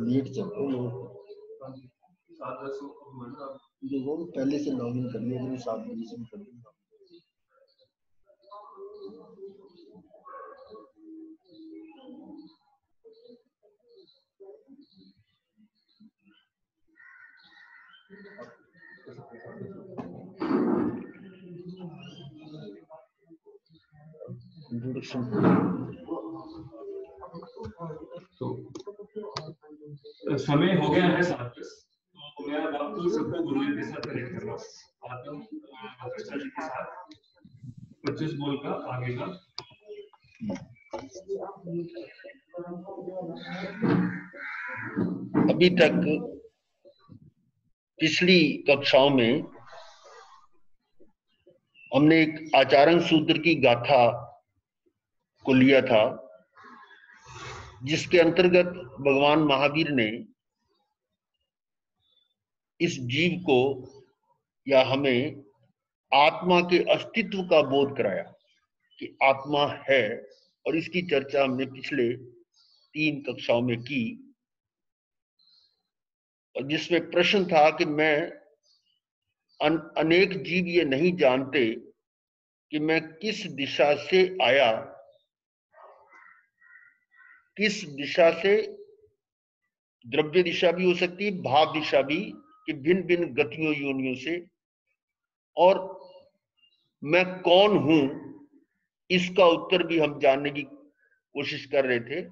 NEET चल देखो पहले से लॉगिन कर लिया तो 7 बजे से कर दूंगा। इंट्रोडक्शन तो समय हो गया है 7:10, तो मैं अब आपको सबको गुरुदेव के साथ कनेक्ट कर रहा हूँ। आत्म कृष्णा जी के साथ 25 बोल का आगे का। अभी तक पिछली कक्षाओं में हमने एक आचारण सूत्र की गाथा को लिया था, जिसके अंतर्गत भगवान महावीर ने इस जीव को या हमें आत्मा के अस्तित्व का बोध कराया कि आत्मा है, और इसकी चर्चा हमने पिछले 3 कक्षाओं में की, और जिसमें प्रश्न था कि मैं अनेक जीव ये नहीं जानते कि मैं किस दिशा से आया, किस दिशा से, द्रव्य दिशा भी हो सकती है, भाव दिशा भी, कि भिन्न भिन्न गतियों योनियों से, और मैं कौन हूं, इसका उत्तर भी हम जानने की कोशिश कर रहे थे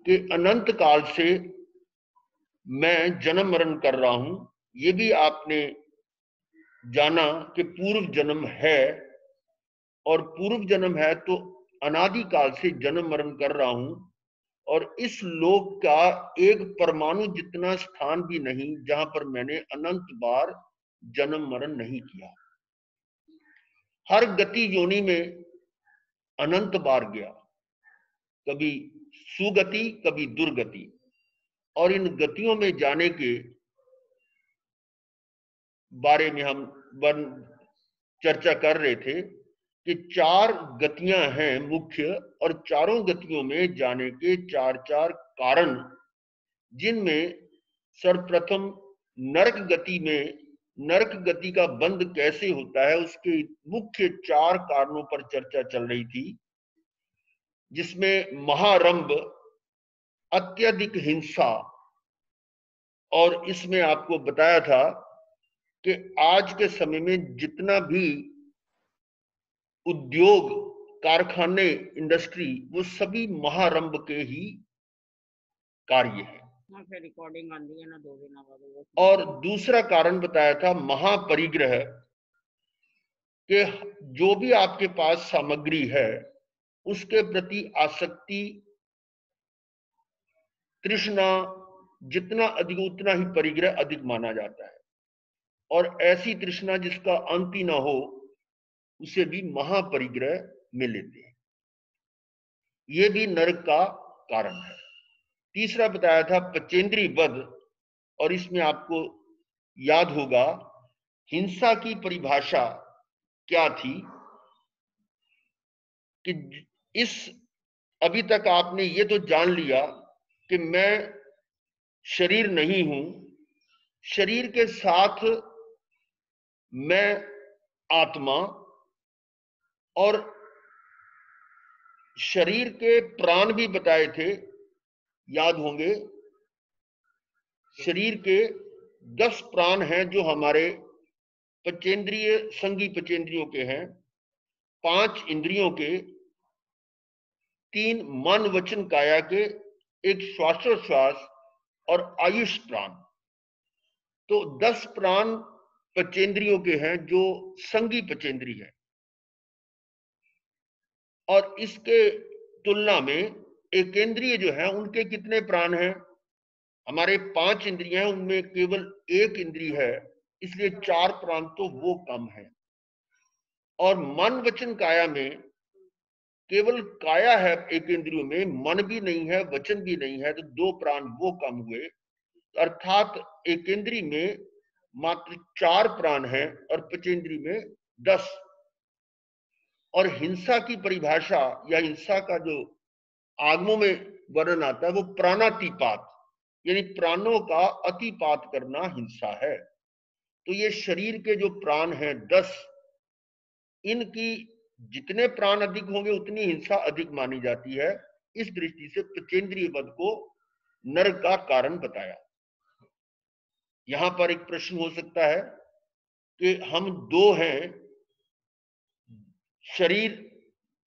कि अनंत काल से मैं जन्म मरण कर रहा हूं। ये भी आपने जाना कि पूर्व जन्म है, और पूर्व जन्म है तो अनादि काल से जन्म मरण कर रहा हूं, और इस लोक का एक परमाणु जितना स्थान भी नहीं जहां पर मैंने अनंत बार जन्म मरण नहीं किया। हर गति योनि में अनंत बार गया, कभी सुगति कभी दुर्गति, और इन गतियों में जाने के बारे में हम चर्चा कर रहे थे कि 4 गतियां हैं मुख्य, और चारों गतियों में जाने के 4 कारण, जिनमें सर्वप्रथम नरक गति में नरक गति का बंध कैसे होता है, उसके मुख्य 4 कारणों पर चर्चा चल रही थी, जिसमें महारंभ, अत्यधिक हिंसा, और इसमें आपको बताया था कि आज के समय में जितना भी उद्योग, कारखाने, इंडस्ट्री, वो सभी महारंभ के ही कार्य है। रिकॉर्डिंग आंधी है ना 2 दिन बाद। और दूसरा कारण बताया था महापरिग्रह, कि जो भी आपके पास सामग्री है उसके प्रति आसक्ति, तृष्णा जितना अधिक उतना ही परिग्रह अधिक माना जाता है, और ऐसी तृष्णा जिसका अंत ही ना हो उसे भी महापरिग्रह में लेते हैं। यह भी नरक का कारण है। तीसरा बताया था पचेंद्री वध, और इसमें आपको याद होगा हिंसा की परिभाषा क्या थी, कि इस अभी तक आपने ये तो जान लिया कि मैं शरीर नहीं हूं, शरीर के साथ मैं आत्मा, और शरीर के प्राण भी बताए थे, याद होंगे। शरीर के 10 प्राण हैं जो हमारे पंचेंद्रिय संगी पंचेंद्रियों के हैं, 5 इंद्रियों के, 3 मन वचन काया के, 1 श्वासोश्वास और आयुष प्राण। तो 10 प्राण पंचेंद्रियों के हैं जो संगी पंचेंद्रिय है, और इसके तुलना में एकेंद्रिय जो है उनके कितने प्राण हैं? हमारे 5 इंद्रियां हैं, उनमें केवल 1 इंद्रिय है, इसलिए 4 प्राण तो वो कम है। और मन वचन काया में केवल काया है एक इंद्रियों में, मन भी नहीं है, वचन भी नहीं है, तो 2 प्राण वो कम हुए, अर्थात एक इंद्रिय में मात्र 4 प्राण हैं और पंचेंद्रिय में 10। और हिंसा की परिभाषा या हिंसा का जो आगमों में वर्णन आता है वो प्राणातिपात, यानी प्राणों का अतिपात करना हिंसा है। तो ये शरीर के जो प्राण हैं 10, इनकी जितने प्राण अधिक होंगे उतनी हिंसा अधिक मानी जाती है। इस दृष्टि से पंचेंद्रिय वध को नरक का कारण बताया। यहां पर एक प्रश्न हो सकता है कि हम दो हैं, शरीर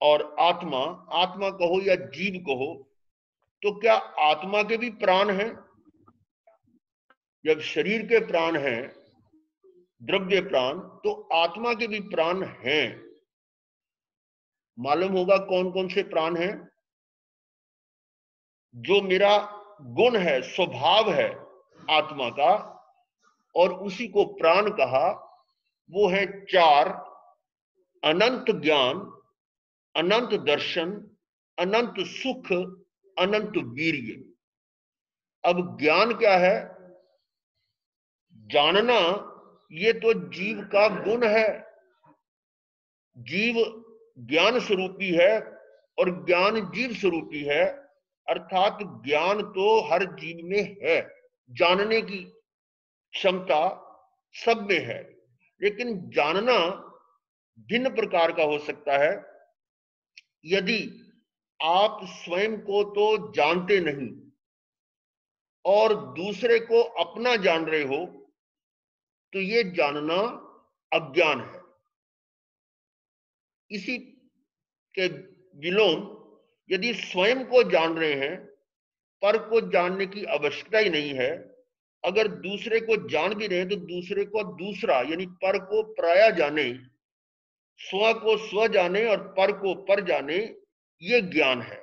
और आत्मा, आत्मा कहो या जीव कहो, तो क्या आत्मा के भी प्राण हैं? जब शरीर के प्राण हैं, द्रव्य प्राण, तो आत्मा के भी प्राण हैं। मालूम होगा कौन कौन से प्राण हैं? जो मेरा गुण है, स्वभाव है आत्मा का, और उसी को प्राण कहा, वो है 4: अनंत ज्ञान, अनंत दर्शन, अनंत सुख, अनंत वीर्य। अब ज्ञान क्या है? जानना, ये तो जीव का गुण है। जीव ज्ञान स्वरूपी है और ज्ञान जीव स्वरूपी है, अर्थात ज्ञान तो हर जीव में है, जानने की क्षमता सब में है। लेकिन जानना भिन्न प्रकार का हो सकता है। यदि आप स्वयं को तो जानते नहीं और दूसरे को अपना जान रहे हो, तो ये जानना अज्ञान है। इसी के विलोम यदि स्वयं को जान रहे हैं, पर को जानने की आवश्यकता ही नहीं है, अगर दूसरे को जान भी रहे हैं तो दूसरे को दूसरा यानी पर को पराया जाने, स्व को स्व जाने और पर को पर जाने, ये ज्ञान है।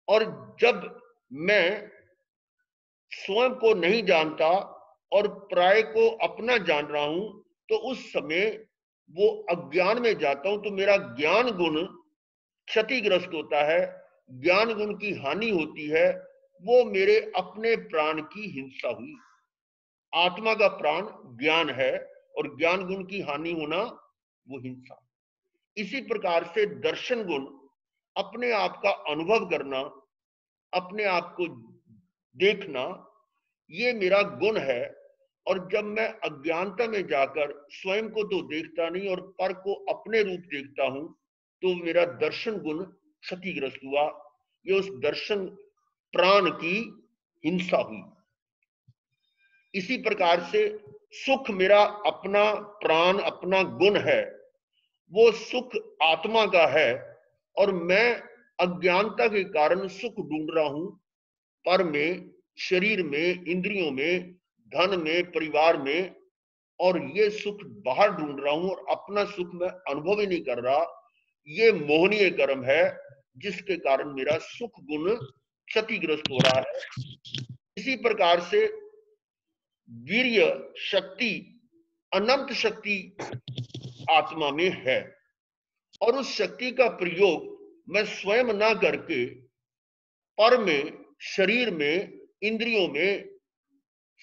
और जब मैं स्वयं को नहीं जानता और पराये को अपना जान रहा हूं, तो उस समय वो अज्ञान में जाता हूं, तो मेरा ज्ञान गुण क्षतिग्रस्त होता है, ज्ञान गुण की हानि होती है। वो मेरे अपने प्राण की हिंसा हुई। आत्मा का प्राण ज्ञान है और ज्ञान गुण की हानि होना वो हिंसा। इसी प्रकार से दर्शन गुण, अपने आप का अनुभव करना, अपने आप को देखना, ये मेरा गुण है। और जब मैं अज्ञानता में जाकर स्वयं को तो देखता नहीं और पर को अपने रूप देखता हूं, तो मेरा दर्शन गुण क्षतिग्रस्त हुआ। ये उस दर्शन प्राण की हिंसा हुई। इसी प्रकार से सुख मेरा अपना प्राण, अपना गुण है, वो सुख आत्मा का है और मैं अज्ञानता के कारण सुख ढूंढ रहा हूं, पर में, शरीर में, इंद्रियों में, धन में, परिवार में, और ये सुख बाहर ढूंढ रहा हूं और अपना सुख मैं अनुभव ही नहीं कर रहा। ये मोहनीय कर्म है जिसके कारण मेरा सुख गुण क्षतिग्रस्त हो रहा है। इसी प्रकार से वीर्य शक्ति, अनंत शक्ति आत्मा में है और उस शक्ति का प्रयोग मैं स्वयं ना करके पर में, शरीर में, इंद्रियों में,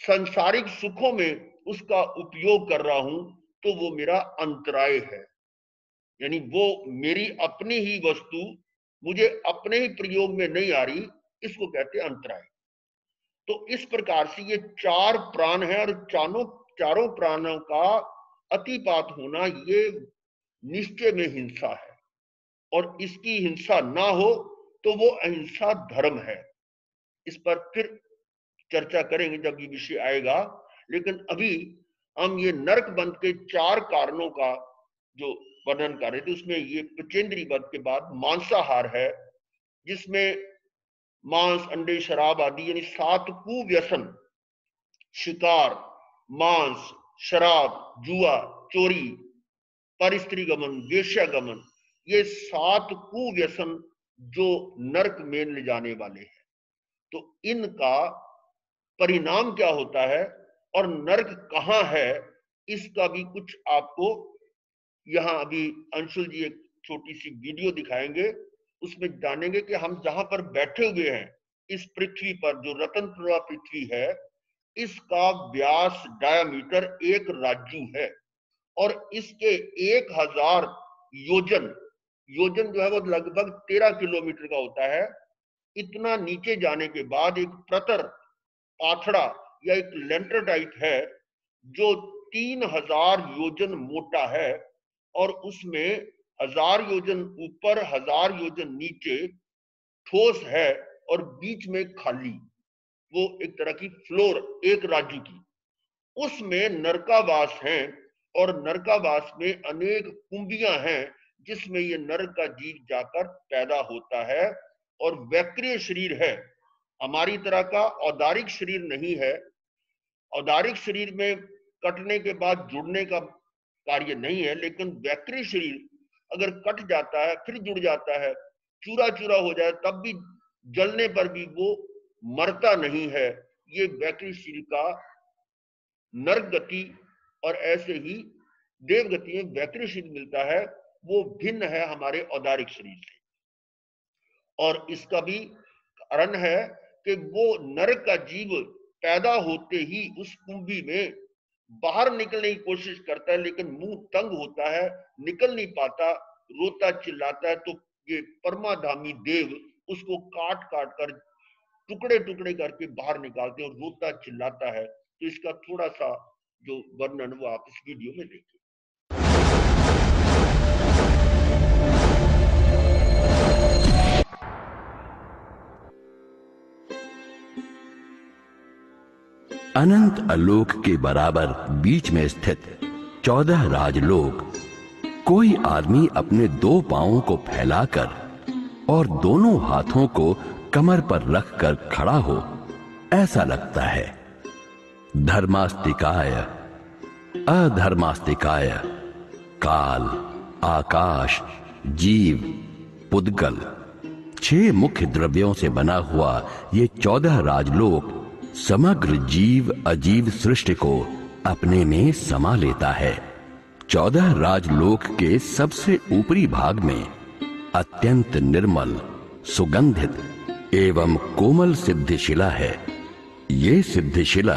सांसारिक सुखों में उसका उपयोग कर रहा हूं, तो वो मेरा अंतराय है। यानी वो मेरी अपनी ही वस्तु मुझे अपने ही प्रयोग में नहीं आ रही, इसको कहते हैं अंतराय। तो इस प्रकार से ये 4 प्राण है और चारों प्राणों का अतिपात होना ये निश्चय में हिंसा है, और इसकी हिंसा ना हो तो वो अहिंसा धर्म है। इस पर फिर चर्चा करेंगे जब ये विषय आएगा। लेकिन अभी हम ये नरक बंध के 4 कारणों का जो वर्णन कर रहे थे, उसमें ये पंचेंद्रिय वध के बाद मांसाहार है, जिसमें मांस, अंडे, शराब आदि यानी 7 कुव्यसन, शिकार, मांस, शराब, जुआ, चोरी, परस्त्री गमन, वेश्यागमन, ये 7 कुव्यसन जो नरक में ले जाने वाले हैं। तो इनका परिणाम क्या होता है और नरक कहां है, इसका भी कुछ आपको यहां अभी अंशुल जी एक छोटी सी वीडियो दिखाएंगे। उसमें जानेंगे कि हम जहां पर बैठे हुए हैं इस पृथ्वी पर, जो रत्नपुरा पृथ्वी है, इसका व्यास डायामीटर 1 राज्य है और इसके 1000 योजन योजन जो है वो लगभग 13 किलोमीटर का होता है। इतना नीचे जाने के बाद एक प्रतर पाथड़ा या एक लेंटर टाइप है जो 3000 योजन मोटा है और उसमें 1000 योजन ऊपर 1000 योजन नीचे ठोस है और बीच में खाली, वो एक तरह की फ्लोर एक राज्य की। उसमें नरकावास हैं और नरकावास में अनेक कुंभियां हैं जिसमें ये नरक का जीव जाकर पैदा होता है और वैक्रिय शरीर है, हमारी तरह का औदारिक शरीर नहीं है। औदारिक शरीर में कटने के बाद जुड़ने का कार्य नहीं है, लेकिन वैक्रिय शरीर अगर कट जाता है फिर जुड़ जाता है, चूरा चूरा हो जाए तब भी जलने पर भी वो मरता नहीं है। ये वैक्रिय शरीर का नरक गति और ऐसे ही देव गति में वैक्रिय शरीर मिलता है, वो भिन्न है हमारे औदारिक शरीर से। और इसका भी कारण है कि वो नरक का जीव पैदा होते ही उस कुंभी में बाहर निकलने की कोशिश करता है, लेकिन मुंह तंग होता है, निकल नहीं पाता, रोता चिल्लाता है। तो ये परमाधामी देव उसको काट काट कर टुकड़े टुकड़े करके बाहर निकालते हैं और रोता चिल्लाता है। तो इसका थोड़ा सा जो वर्णन वो आप इस वीडियो में देखिए। अनंत आलोक के बराबर बीच में स्थित 14 राजलोक। कोई आदमी अपने 2 पांवों को फैलाकर और दोनों हाथों को कमर पर रखकर खड़ा हो, ऐसा लगता है। धर्मास्तिकाय, अधर्मास्तिकाय, काल, आकाश, जीव, पुद्गल, 6 मुख्य द्रव्यों से बना हुआ ये 14 राजलोक समग्र जीव अजीव सृष्टि को अपने में समा लेता है। 14 राजलोक के सबसे ऊपरी भाग में अत्यंत निर्मल, सुगंधित एवं कोमल सिद्धिशिला है। ये सिद्धिशिला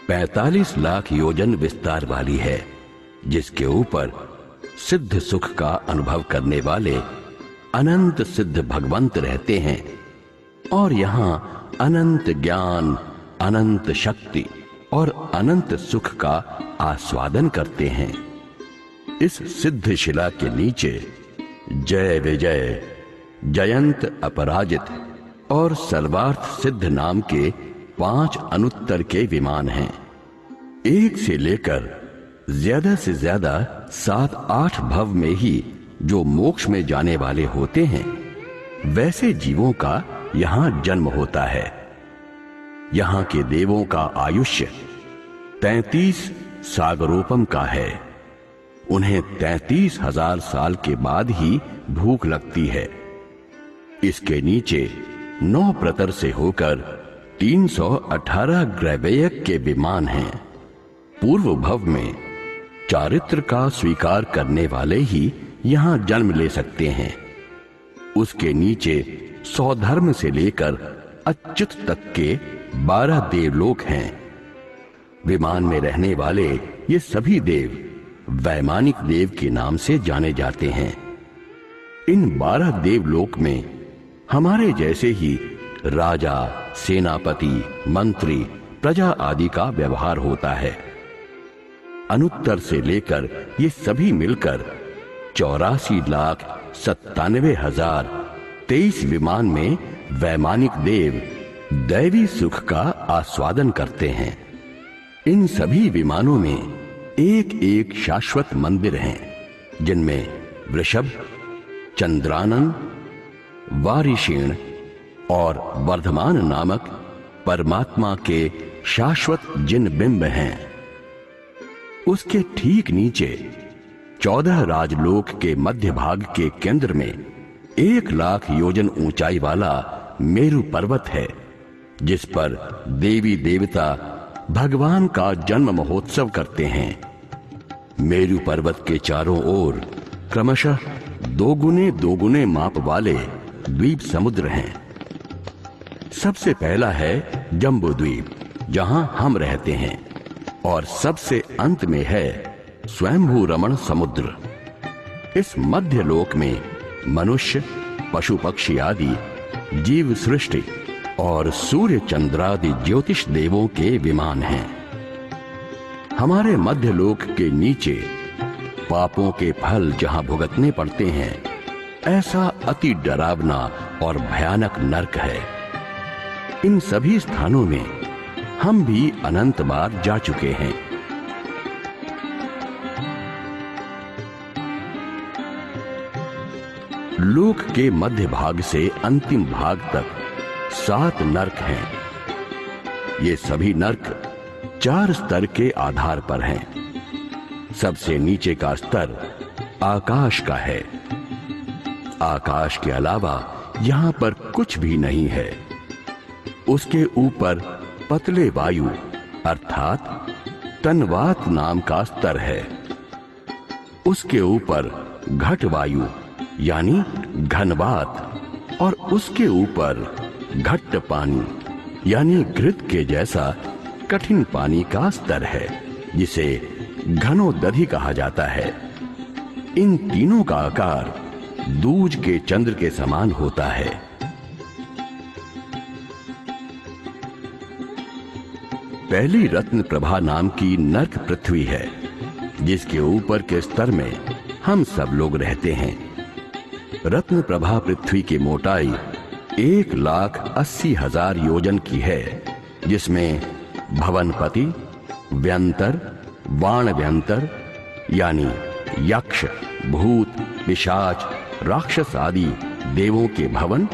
45 लाख योजन विस्तार वाली है, जिसके ऊपर सिद्ध सुख का अनुभव करने वाले अनंत सिद्ध भगवंत रहते हैं और यहां अनंत ज्ञान, अनंत शक्ति और अनंत सुख का आस्वादन करते हैं। इस सिद्ध शिला के नीचे जय विजय, जयंत अपराजित और सर्वार्थ सिद्ध नाम के 5 अनुत्तर के विमान हैं। एक से लेकर ज्यादा से ज्यादा 7-8 भव में ही जो मोक्ष में जाने वाले होते हैं, वैसे जीवों का यहां जन्म होता है। यहां के देवों का आयुष्य 33 सागरोपम का है। उन्हें 33,000 साल के बाद ही भूख लगती है। इसके नीचे 9 प्रतर से होकर 318 ग्रैवेयक के विमान हैं। पूर्व भव में चारित्र का स्वीकार करने वाले ही यहां जन्म ले सकते हैं। उसके नीचे सौधर्म से लेकर अच्युत तक के 12 देवलोक हैं। विमान में रहने वाले ये सभी देव वैमानिक देव के नाम से जाने जाते हैं। इन 12 देवलोक में हमारे जैसे ही राजा, सेनापति, मंत्री, प्रजा आदि का व्यवहार होता है। अनुत्तर से लेकर ये सभी मिलकर 84,97,023 विमान में वैमानिक देव दैवी सुख का आस्वादन करते हैं। इन सभी विमानों में एक एक शाश्वत मंदिर हैं, जिनमें वृषभ, चंद्रानन, वारिशीण और वर्धमान नामक परमात्मा के शाश्वत जिन बिंब हैं। उसके ठीक नीचे 14 राजलोक के मध्य भाग के केंद्र में 1 लाख योजन ऊंचाई वाला मेरु पर्वत है, जिस पर देवी देवता भगवान का जन्म महोत्सव करते हैं। मेरु पर्वत के चारों ओर क्रमशः 2 गुने माप वाले द्वीप समुद्र हैं। सबसे पहला है जम्बू द्वीप, जहां हम रहते हैं, और सबसे अंत में है स्वयंभू रमण समुद्र। इस मध्य लोक में मनुष्य, पशु पक्षी आदि जीव सृष्टि और सूर्य चंद्रादि ज्योतिष देवों के विमान हैं। हमारे मध्यलोक के नीचे पापों के फल जहां भुगतने पड़ते हैं, ऐसा अति डरावना और भयानक नरक है। इन सभी स्थानों में हम भी अनंत बार जा चुके हैं। लोक के मध्य भाग से अंतिम भाग तक 7 नरक हैं। ये सभी नरक 4 स्तर के आधार पर हैं। सबसे नीचे का स्तर आकाश का है। आकाश के अलावा यहां पर कुछ भी नहीं है। उसके ऊपर पतले वायु अर्थात तन्वात नाम का स्तर है। उसके ऊपर घट वायु यानी घनवात और उसके ऊपर घट्ट पानी यानी घृत के जैसा कठिन पानी का स्तर है, जिसे घनोदधि कहा जाता है। इन तीनों का आकार दूज के चंद्र के समान होता है। पहली रत्न प्रभा नाम की नर्क पृथ्वी है, जिसके ऊपर के स्तर में हम सब लोग रहते हैं। रत्न प्रभा पृथ्वी की मोटाई 1,80,000 योजन की है, जिसमें भवनपति, व्यंतर, वाण व्यंतर यानी यक्ष, भूत, पिशाच, राक्षस आदि देवों के भवन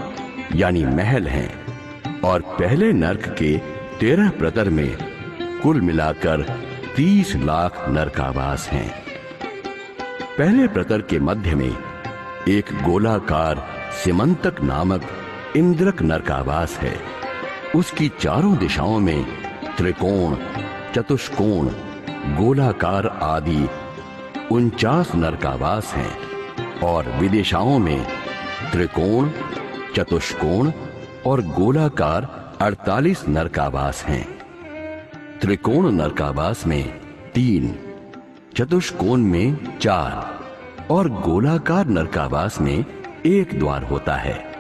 यानी महल हैं। और पहले नरक के 13 प्रतर में कुल मिलाकर 30 लाख नरकावास हैं। पहले प्रतर के मध्य में एक गोलाकार सिमंतक नामक इंद्रक नरकावास है। उसकी चारों दिशाओं में त्रिकोण, चतुष्कोण, गोलाकार आदि 49 नरकावास हैं और विदिशाओं में त्रिकोण, चतुष्कोण और गोलाकार 48 नरकावास हैं। त्रिकोण नरकावास में 3, चतुष्कोण में 4 और गोलाकार नरकावास में 1 द्वार होता है।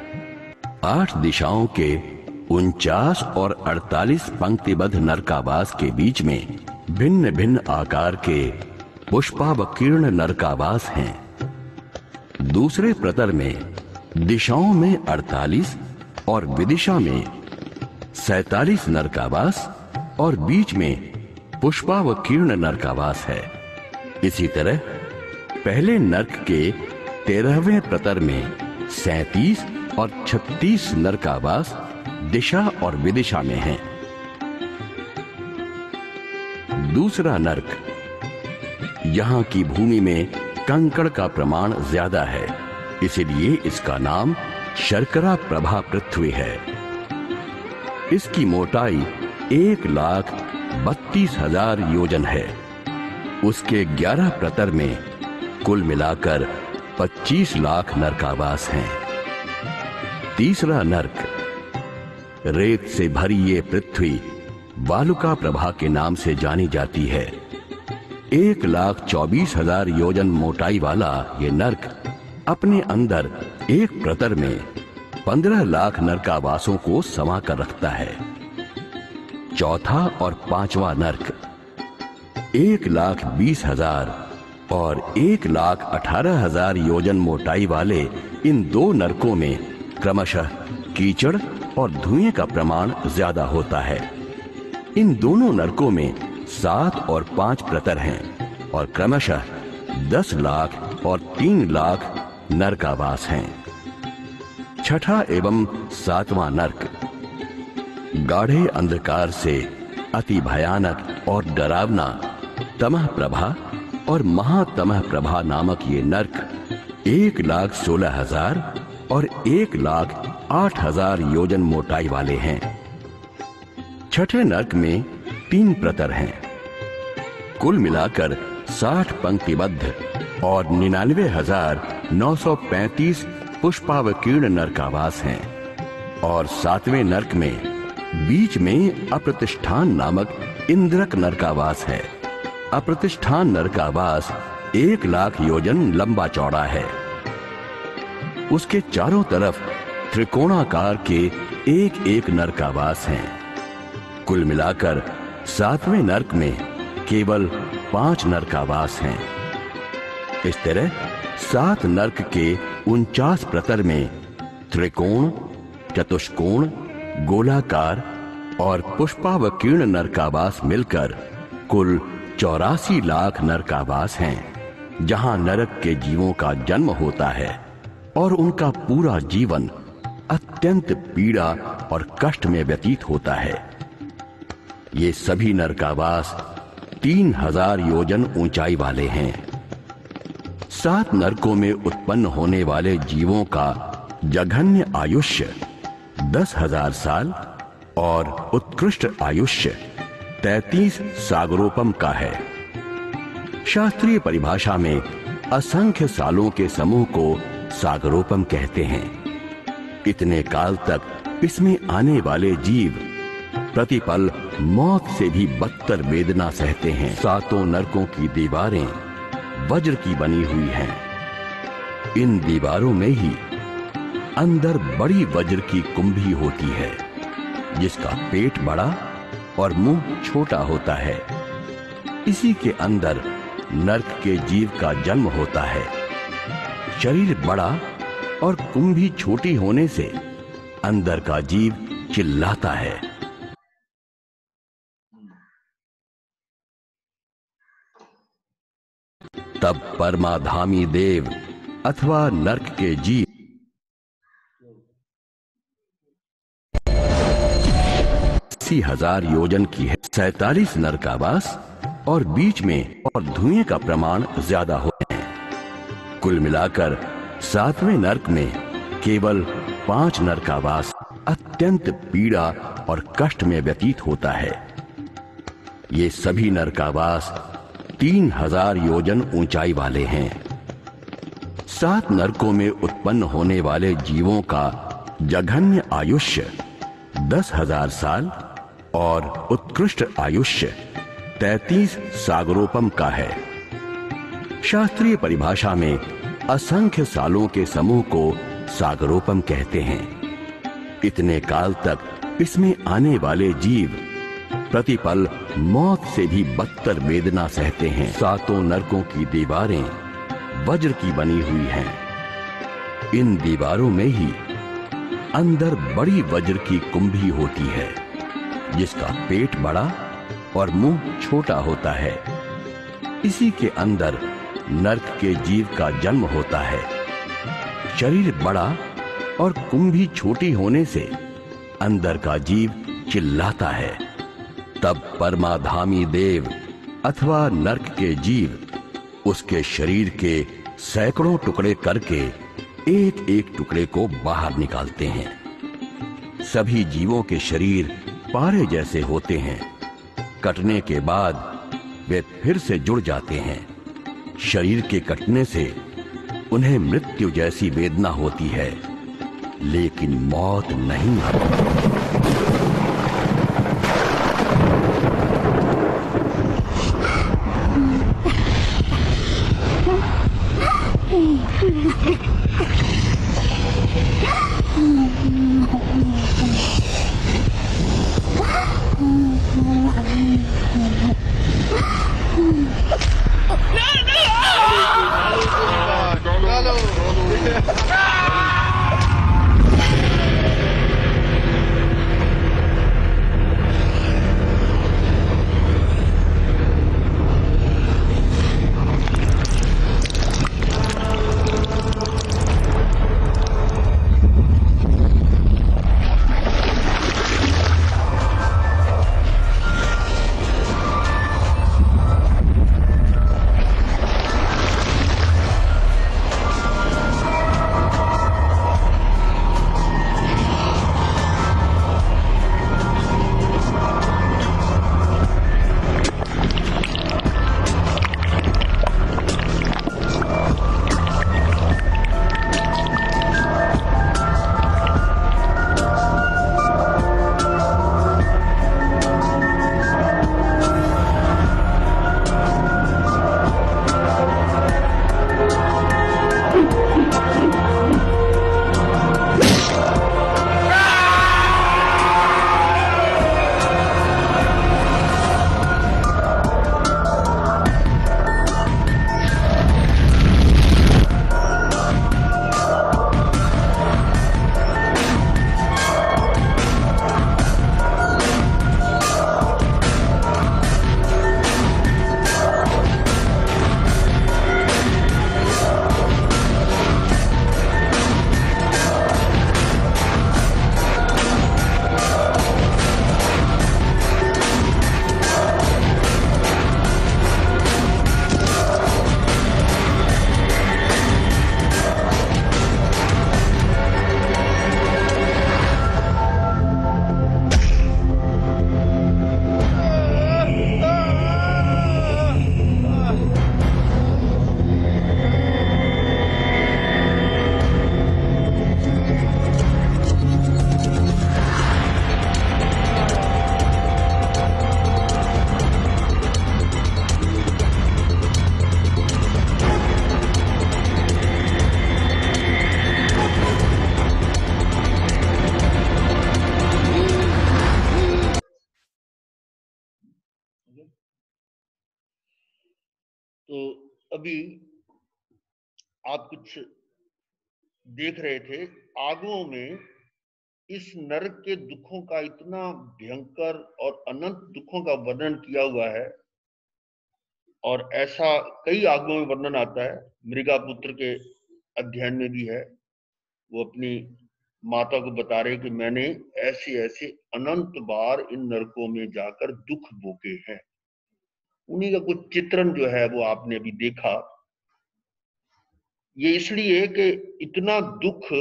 8 दिशाओं के 49 और 48 पंक्तिबद्ध नरकावास के बीच में भिन्न भिन्न आकार के पुष्पावकीर्ण नरकावास हैं। दूसरे प्रतर में दिशाओं में 48 और विदिशा में 47 नरकावास और बीच में पुष्पावकीर्ण नरकावास है। इसी तरह पहले नरक के 13वें प्रतर में 37 और 36 नरकावास दिशा और विदिशा में हैं। दूसरा नरक, यहां की भूमि में कंकड़ का प्रमाण ज्यादा है, इसलिए इसका नाम शर्करा प्रभा पृथ्वी है। इसकी मोटाई 1,32,000 योजन है। उसके 11 प्रतर में कुल मिलाकर 25 लाख नरकावास हैं। तीसरा नरक, रेत से भरी ये पृथ्वी वालुका प्रभा के नाम से जानी जाती है। 1,24,000 योजन मोटाई वाला ये नरक अपने अंदर एक प्रतर में 15 लाख नरकावासों को समा कर रखता है। चौथा और पांचवा नरक 1,20,000 और 1,18,000 योजन मोटाई वाले इन 2 नरकों में क्रमशः कीचड़ और धुएं का प्रमाण ज्यादा होता है। इन दोनों नरकों में 7 और 5 प्रतर हैं और क्रमशः 10 लाख और 3 लाख नरकावास हैं। छठा एवं 7वां नरक गाढ़े अंधकार से अति भयानक और डरावना तमह प्रभा और महातमह प्रभा नामक ये नरक 1,16,000 और 1,08,000 योजन मोटाई वाले हैं। छठे नरक में 3 प्रतर हैं। कुल मिलाकर 60 पंक्तिबद्ध और 99,935 पुष्पावकीर्ण नरकावास हैं। और 7वें नरक में बीच में अप्रतिष्ठान नामक इंद्रक नरकावास है। अप्रतिष्ठान नरकावास 1 लाख योजन लंबा चौड़ा है। उसके चारों तरफ त्रिकोणाकार के एक एक नरकावास हैं। कुल मिलाकर 7वें नरक में केवल 5 नरकावास हैं। इस तरह 7 नरक के 49 प्रतर में त्रिकोण, चतुष्कोण, गोलाकार और पुष्पावकीर्ण नरकावास मिलकर कुल 84 लाख नरकावास हैं, जहां नरक के जीवों का जन्म होता है और उनका पूरा जीवन अत्यंत पीड़ा और कष्ट में व्यतीत होता है। ये सभी नरकावास 3000 योजन ऊंचाई वाले हैं। 7 नरकों में उत्पन्न होने वाले जीवों का जघन्य आयुष्य 10,000 साल और उत्कृष्ट आयुष्य 33 सागरोपम का है। शास्त्रीय परिभाषा में असंख्य सालों के समूह को सागरोपम कहते हैं। इतने काल तक इसमें आने वाले जीव प्रतिपल मौत से भी बदतर वेदना सहते हैं। 7 नरकों की दीवारें वज्र की बनी हुई हैं। इन दीवारों में ही अंदर बड़ी वज्र की कुंभी होती है, जिसका पेट बड़ा और मुंह छोटा होता है। इसी के अंदर नरक के जीव का जन्म होता है। शरीर बड़ा और कुंभी छोटी होने से अंदर का जीव चिल्लाता है। तब परमाधामी देव अथवा नरक के जीव 80,000 योजन की है। 47 नरकावास और बीच में और धुएं का प्रमाण ज्यादा होते हैं। कुल मिलाकर 7वें नरक में केवल 5 नरकावास अत्यंत पीड़ा और कष्ट में व्यतीत होता है। ये सभी नरकावास 3000 योजन ऊंचाई वाले हैं। 7 नरकों में उत्पन्न होने वाले जीवों का जघन्य आयुष्य 10,000 साल और उत्कृष्ट आयुष्य 33 सागरोपम का है। शास्त्रीय परिभाषा में असंख्य सालों के समूह को सागरोपम कहते हैं। इतने काल तक इसमें आने वाले जीव प्रतिपल मौत से भी बदतर वेदना सहते हैं। 7 नरकों की दीवारें वज्र की बनी हुई हैं। इन दीवारों में ही अंदर बड़ी वज्र की कुंभी होती है, जिसका पेट बड़ा और मुंह छोटा होता है। इसी के अंदर नरक के जीव का जन्म होता है। शरीर बड़ा और कुंभी छोटी होने से अंदर का जीव चिल्लाता है। तब परमाधामी देव अथवा नरक के जीव उसके शरीर के सैकड़ों टुकड़े करके एक एक टुकड़े को बाहर निकालते हैं। सभी जीवों के शरीर पारे जैसे होते हैं। कटने के बाद वे फिर से जुड़ जाते हैं। शरीर के कटने से उन्हें मृत्यु जैसी वेदना होती है, लेकिन मौत नहीं आती। तो अभी आप कुछ देख रहे थे, आगुओं में इस नरक के दुखों का इतना भयंकर और अनंत दुखों का वर्णन किया हुआ है, और ऐसा कई आगुओं में वर्णन आता है। मृगापुत्र के अध्ययन में भी है, वो अपनी माता को बता रहे कि मैंने ऐसे ऐसे अनंत बार इन नरकों में जाकर दुख भोगे हैं। उन्हीं का कुछ चित्रण जो है वो आपने अभी देखा। ये इसलिए कि इतना दुख,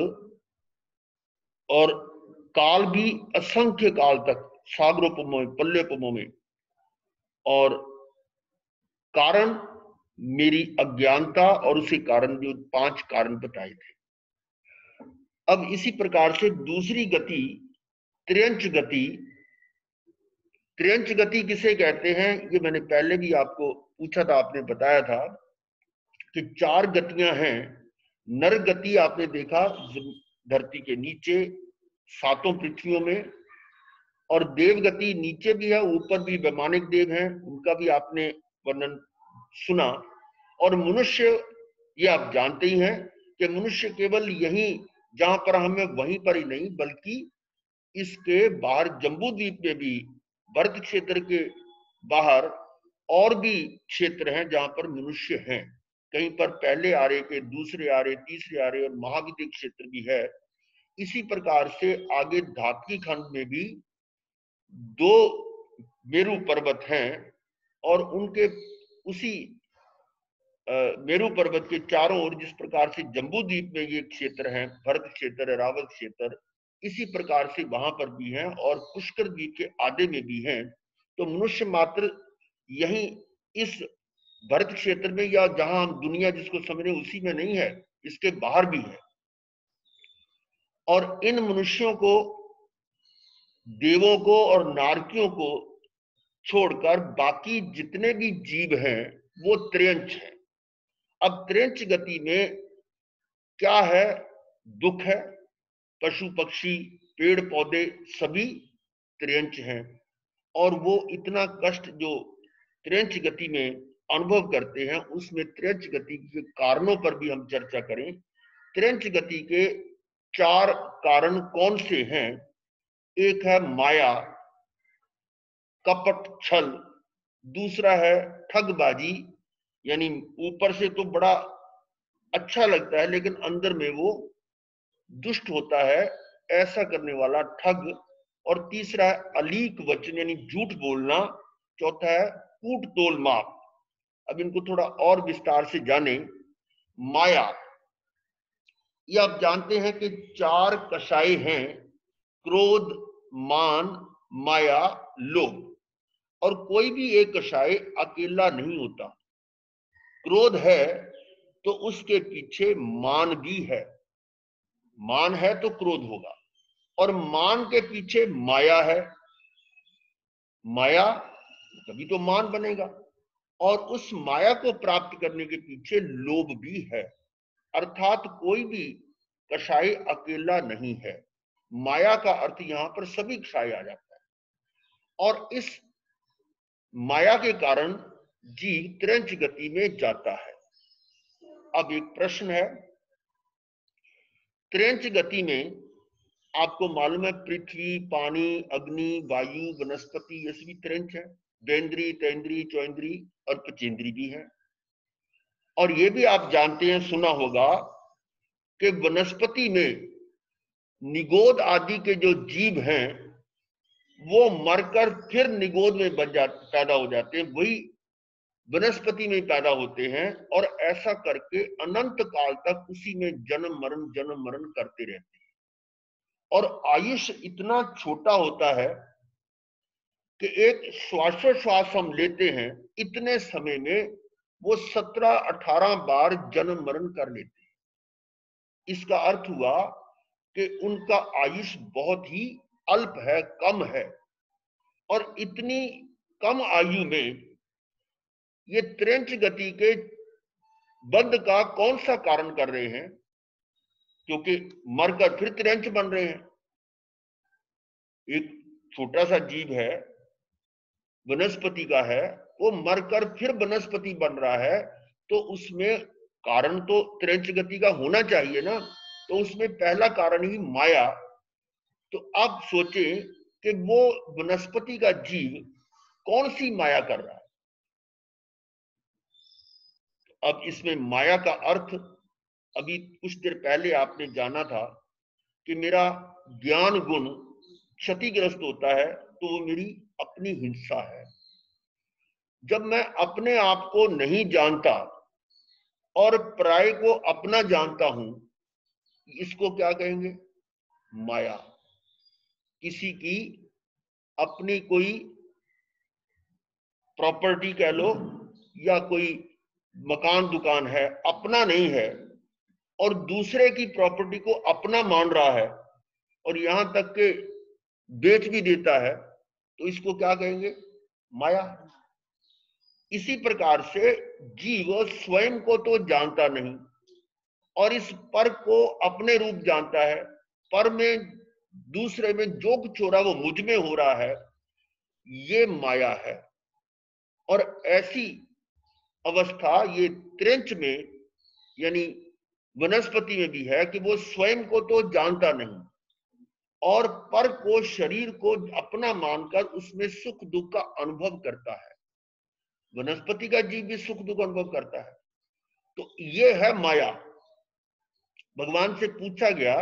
और काल भी असंख्य काल तक, सागरोपमों में, पल्योपमों में, और कारण मेरी अज्ञानता, और उसी कारण जो 5 कारण बताए थे। अब इसी प्रकार से दूसरी गति, त्र्यंच गति। त्र्यंच गति किसे कहते हैं, ये मैंने पहले भी आपको पूछा था, आपने बताया था कि 4 गतियां हैं। नर गति आपने देखा धरती के नीचे 7 पृथ्वियों में, और देव गति नीचे भी है, ऊपर भी वैमानिक देव हैं, उनका भी आपने वर्णन सुना। और मनुष्य, ये आप जानते ही हैं कि मनुष्य केवल यही जहां पर हमें, वहीं पर ही नहीं बल्कि इसके बाहर जम्बूद्वीप में भी, भरत क्षेत्र के बाहर और भी क्षेत्र हैं जहां पर मनुष्य हैं। कहीं पर पहले आर्य के, दूसरे आर्य, तीसरे आर्य, और महाविद्य क्षेत्र भी है। इसी प्रकार से आगे धात्विकी खंड में भी 2 मेरु पर्वत हैं, और उनके उसी मेरु पर्वत के चारों ओर, जिस प्रकार से जम्बूद्वीप में ये क्षेत्र हैं, भरत क्षेत्र, रावत क्षेत्र, इसी प्रकार से वहां पर भी हैं, और पुष्कर द्वीप के आधे में भी हैं। तो मनुष्य मात्र यही इस भरत क्षेत्र में, या जहां हम दुनिया जिसको समझ रहे हैं उसी में नहीं है, इसके बाहर भी है। और इन मनुष्यों को, देवों को और नारकियों को छोड़कर बाकी जितने भी जीव हैं वो त्र्यंच हैं। अब त्र्यंच गति में क्या है, दुख है। पशु पक्षी, पेड़ पौधे सभी त्र्यंच हैं, और वो इतना कष्ट जो त्र्यंच गति में अनुभव करते हैं, उसमें त्र्यंच गति के कारणों पर भी हम चर्चा करें। त्र्यंच गति के 4 कारण कौन से हैं? एक है माया, कपट, छल। दूसरा है ठगबाजी, यानी ऊपर से तो बड़ा अच्छा लगता है लेकिन अंदर में वो दुष्ट होता है, ऐसा करने वाला ठग। और तीसरा है अलीक वचन, यानी झूठ बोलना। चौथा है कूट तोल माप। अब इनको थोड़ा और विस्तार से जाने। माया, ये आप जानते हैं कि 4 कषाय हैं, क्रोध, मान, माया, लोभ। और कोई भी एक कषाय अकेला नहीं होता। क्रोध है तो उसके पीछे मान भी है, मान है तो क्रोध होगा, और मान के पीछे माया है, माया तभी तो मान बनेगा, और उस माया को प्राप्त करने के पीछे लोभ भी है। अर्थात कोई भी कषाय अकेला नहीं है। माया का अर्थ यहां पर सभी कषाय आ जाता है, और इस माया के कारण जीव त्र्यंच गति में जाता है। अब एक प्रश्न है, त्र्यंच गति में आपको मालूम है पृथ्वी, पानी, अग्नि, वायु, वनस्पति, ये सभी त्र्यंच है। देंद्री, तेंद्री, चौंद्री और पचेंद्री भी है। और ये भी आप जानते हैं, सुना होगा कि वनस्पति में निगोद आदि के जो जीव हैं वो मरकर फिर निगोद में पैदा हो जाते हैं, वही वनस्पति में पैदा होते हैं, और ऐसा करके अनंत काल तक उसी में जन्म मरण करते रहते हैं। और आयुष इतना छोटा होता है कि एक श्वासोश्वास हम लेते हैं, इतने समय में वो 17-18 बार जन्म मरण कर लेते हैं। इसका अर्थ हुआ कि उनका आयुष बहुत ही अल्प है, कम है। और इतनी कम आयु में ये त्र्यंच गति के बंध का कौन सा कारण कर रहे हैं? क्योंकि मरकर फिर त्र्यंच बन रहे हैं। एक छोटा सा जीव है, वनस्पति का है, वो मरकर फिर वनस्पति बन रहा है, तो उसमें कारण तो त्रेंच गति का होना चाहिए ना, तो उसमें पहला कारण ही माया। तो अब सोचें कि वो वनस्पति का जीव कौन सी माया कर रहा है। अब इसमें माया का अर्थ अभी कुछ देर पहले आपने जाना था कि मेरा ज्ञान गुण क्षतिग्रस्त होता है तो वो मेरी अपनी हिंसा है। जब मैं अपने आप को नहीं जानता और पराये को अपना जानता हूं, इसको क्या कहेंगे? माया। किसी की अपनी कोई प्रॉपर्टी कह लो या कोई मकान दुकान है, अपना नहीं है, और दूसरे की प्रॉपर्टी को अपना मान रहा है और यहां तक के बेच भी देता है, तो इसको क्या कहेंगे? माया। इसी प्रकार से जीव स्वयं को तो जानता नहीं और इस पर को अपने रूप जानता है। पर में दूसरे में जो कुछ हो रहा है वो मुझ में हो रहा है, ये माया है। और ऐसी अवस्था ये त्रेंच में यानी वनस्पति में भी है कि वो स्वयं को तो जानता नहीं और पर को, शरीर को अपना मानकर उसमें सुख दुख का अनुभव करता है। वनस्पति का जीव भी सुख दुख अनुभव करता है। तो ये है माया। भगवान से पूछा गया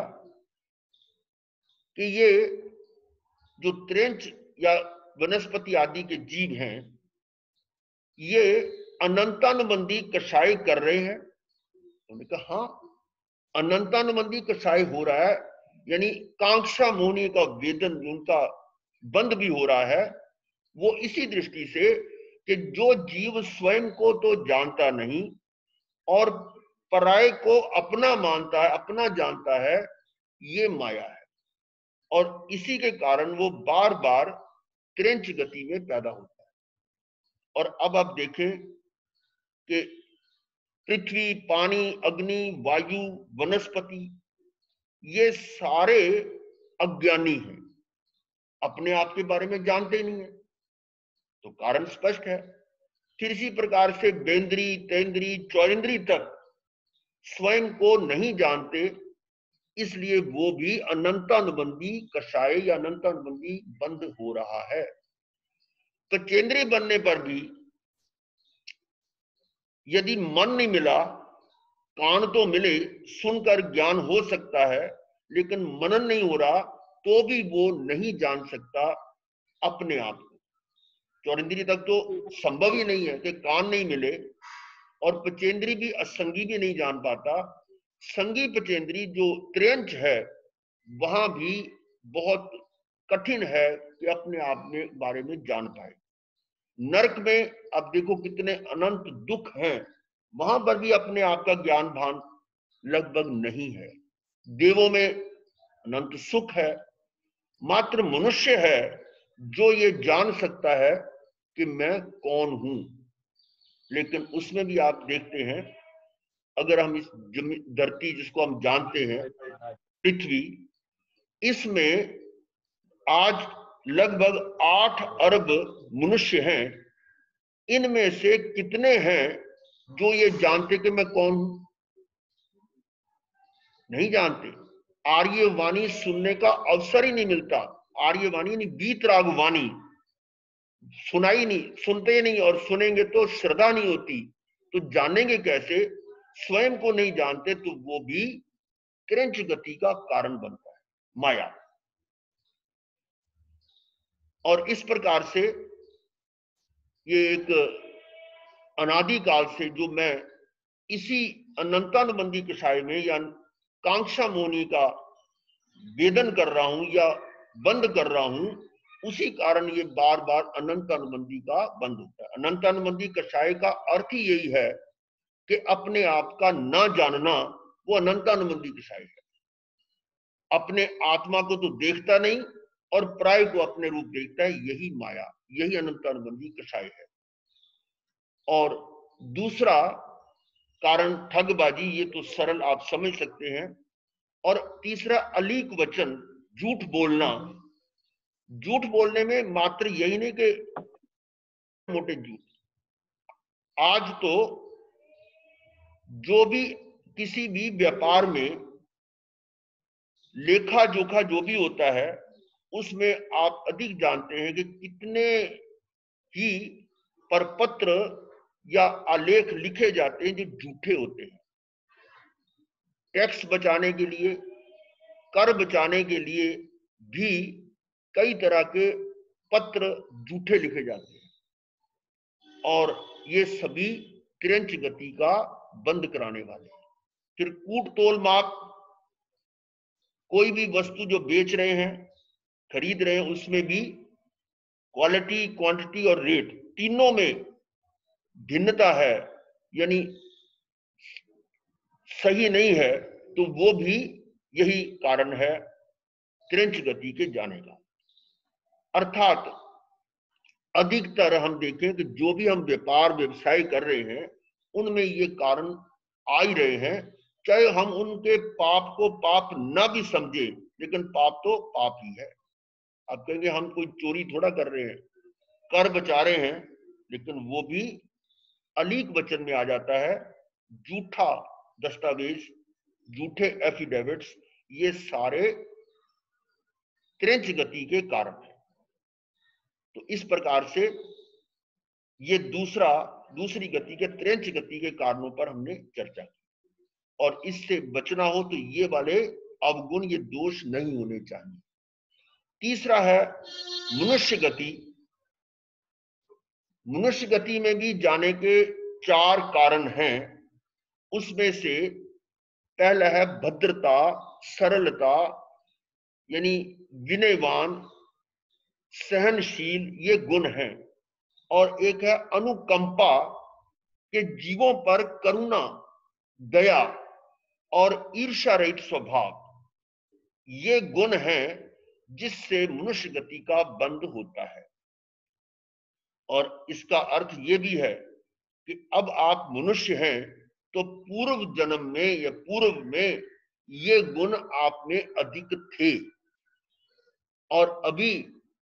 कि ये जो त्रेंच या वनस्पति आदि के जीव हैं, ये अनंतानुबंधी कषाय कर रहे हैं। उन्होंने कहा हाँ, अनंतानुबंधी कषाय हो रहा है, यानी कांक्षा मोहनी का वेदन, उनका बंद भी हो रहा है। वो इसी दृष्टि से कि जो जीव स्वयं को तो जानता नहीं और पराये को अपना मानता है, अपना जानता है, ये माया है। और इसी के कारण वो बार बार त्रेंच गति में पैदा होता है। और अब आप देखें कि पृथ्वी, पानी, अग्नि, वायु, वनस्पति, ये सारे अज्ञानी हैं, अपने आप के बारे में जानते ही नहीं है। तो कारण स्पष्ट है। फिर इसी प्रकार से बेंद्री, तेंद्री, चौरिंद्री तक स्वयं को नहीं जानते, इसलिए वो भी अनंतानुबंधी कषाय या अनंतानुबंधी बंद हो रहा है। तो केंद्रीय बनने पर भी यदि मन नहीं मिला, कान तो मिले, सुनकर ज्ञान हो सकता है, लेकिन मनन नहीं हो रहा, तो भी वो नहीं जान सकता अपने आप को। चौरिंद्री तक तो संभव ही नहीं है कि कान नहीं मिले, और पचेंद्री भी असंगी भी नहीं जान पाता। संगी पचेंद्री जो त्रेंच है, वहां भी बहुत कठिन है कि अपने आप में बारे में जान पाए। नरक में अब देखो कितने अनंत दुख हैं, वहां पर भी अपने आप का ज्ञान भान लगभग नहीं है। देवों में अनंत सुख है, मात्र मनुष्य है जो ये जान सकता है कि मैं कौन हूं। लेकिन उसमें भी आप देखते हैं, अगर हम इस धरती जिसको हम जानते हैं पृथ्वी, इसमें आज लगभग 8 अरब मनुष्य हैं। इनमें से कितने हैं जो ये जानते कि मैं कौन हूं? नहीं जानते। आर्यवाणी सुनने का अवसर ही नहीं मिलता। आर्यवाणी यानी वीतराग वाणी सुनाई नहीं, सुनते नहीं, और सुनेंगे तो श्रद्धा नहीं होती, तो जानेंगे कैसे? स्वयं को नहीं जानते, तो वो भी त्रेंच गति का कारण बनता है, माया। और इस प्रकार से ये एक अनादिकाल से जो मैं इसी अनंतानुबंधी कषाय में या कांक्षा मोहनी का वेदन कर रहा हूं या बंद कर रहा हूं, उसी कारण ये बार बार अनंतानुबंधी का बंद होता है। अनंतानुबंधी कषाय का अर्थ ही यही है कि अपने आप का ना जानना, वो अनंतानुबंधी कषाय है। अपने आत्मा को तो देखता नहीं और प्राय को अपने रूप देखता है, यही माया, यही अनंतानुबंधी कषाय है। और दूसरा कारण ठगबाजी, ये तो सरल आप समझ सकते हैं। और तीसरा अलीक वचन, झूठ बोलना। झूठ बोलने में मात्र यही नहीं कि मोटे झूठ, आज तो जो भी किसी भी व्यापार में लेखा जोखा जो भी होता है, उसमें आप अधिक जानते हैं कि कितने ही परपत्र या आलेख लिखे जाते हैं जो झूठे होते हैं। टैक्स बचाने के लिए, कर बचाने के लिए भी कई तरह के पत्र झूठे लिखे जाते हैं, और ये सभी क्रेंच गति का बंद कराने वाले हैं। फिर कूट तोल माप, कोई भी वस्तु जो बेच रहे हैं, खरीद रहे हैं, उसमें भी क्वालिटी, क्वांटिटी और रेट तीनों में भिन्नता है, यानी सही नहीं है, तो वो भी यही कारण है क्रेंच गति के जाने का। अर्थात अधिकतर हम देखें कि जो भी हम व्यापार व्यवसाय कर रहे हैं, उनमें ये कारण आ ही रहे हैं, चाहे हम उनके पाप को पाप ना भी समझे, लेकिन पाप तो पाप ही है। आप कहेंगे हम कोई चोरी थोड़ा कर रहे हैं, कर बचा रहे हैं, लेकिन वो भी अलीक वचन में आ जाता है। झूठा दस्तावेज, झूठे एफिडेविट्स, ये सारे क्रेंच गति के कारण है। तो इस प्रकार से ये दूसरी गति के क्रेंच गति के कारणों पर हमने चर्चा की, और इससे बचना हो तो ये वाले अवगुण, ये दोष नहीं होने चाहिए। तीसरा है मनुष्य गति। मनुष्य गति में भी जाने के 4 कारण हैं। उसमें से पहला है भद्रता, सरलता, यानी विनयवान, सहनशील, ये गुण हैं। और एक है अनुकंपा, के जीवों पर करुणा, दया और ईर्ष्या रहित स्वभाव, ये गुण हैं जिससे मनुष्य गति का बंध होता है। और इसका अर्थ ये भी है कि अब आप मनुष्य हैं तो पूर्व जन्म में या पूर्व में ये गुण आप में अधिक थे, और अभी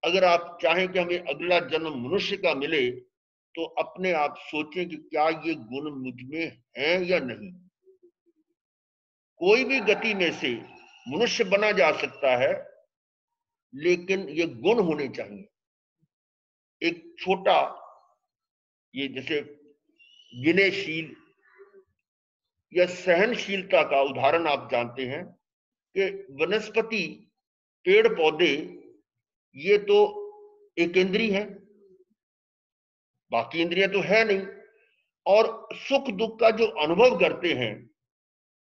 अगर आप चाहें कि हमें अगला जन्म मनुष्य का मिले, तो अपने आप सोचें कि क्या ये गुण मुझ में हैं या नहीं। कोई भी गति में से मनुष्य बना जा सकता है, लेकिन ये गुण होने चाहिए। एक छोटा, ये जैसे विनयशील या सहनशीलता का उदाहरण आप जानते हैं कि वनस्पति, पेड़ पौधे, ये तो एक इंद्रिय है, बाकी इंद्रियां तो है नहीं, और सुख दुख का जो अनुभव करते हैं,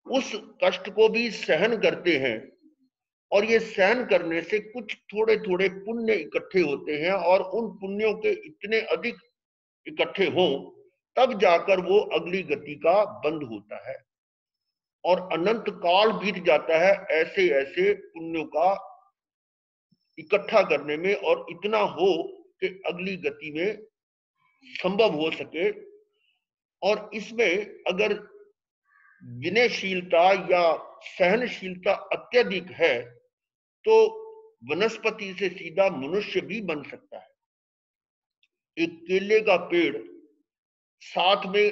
उस कष्ट को भी सहन करते हैं, और ये सहन करने से कुछ थोड़े थोड़े पुण्य इकट्ठे होते हैं, और उन पुण्यों के इतने अधिक इकट्ठे हों तब जाकर वो अगली गति का बंध होता है, और अनंत काल बीत जाता है ऐसे ऐसे पुण्यों का इकट्ठा करने में, और इतना हो कि अगली गति में संभव हो सके। और इसमें अगर विनयशीलता या सहनशीलता अत्यधिक है तो वनस्पति से सीधा मनुष्य भी बन सकता है। एक केले का पेड़, साथ में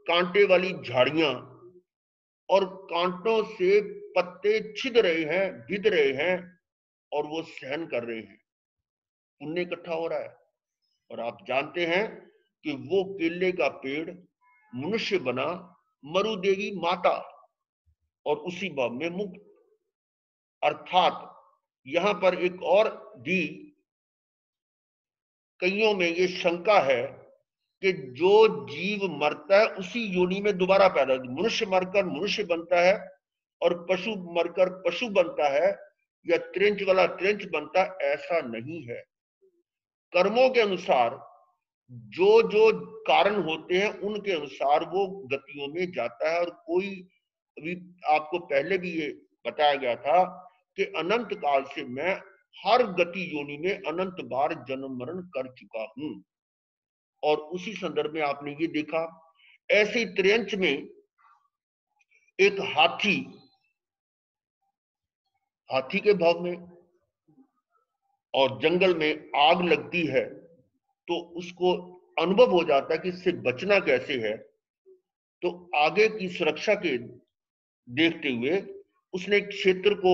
कांटे वाली झाड़ियां, और कांटों से पत्ते छिद रहे हैं, भिद रहे हैं, और वो सहन कर रहे हैं, पुण्य इकट्ठा हो रहा है। और आप जानते हैं कि वो केले का पेड़ मनुष्य बना, मरुदेवी माता, और उसी भाव में मुक्त। अर्थात यहां पर एक और भी कईयों में ये शंका है कि जो जीव मरता है उसी योनि में दोबारा पैदा, मनुष्य मरकर मनुष्य बनता है और पशु मरकर पशु बनता है, या त्रेंच वाला त्रेंच बनता है, ऐसा नहीं है। कर्मों के अनुसार जो जो कारण होते हैं उनके अनुसार वो गतियों में जाता है। और कोई, अभी आपको पहले भी ये बताया गया था कि अनंत काल से मैं हर गति योनि में अनंत बार जन्म मरण कर चुका हूं। और उसी संदर्भ में आपने ये देखा, ऐसे त्रेंच में एक हाथी के भाव में, और जंगल में आग लगती है तो उसको अनुभव हो जाता है कि इससे बचना कैसे है। तो आगे की सुरक्षा के देखते हुए उसने क्षेत्र को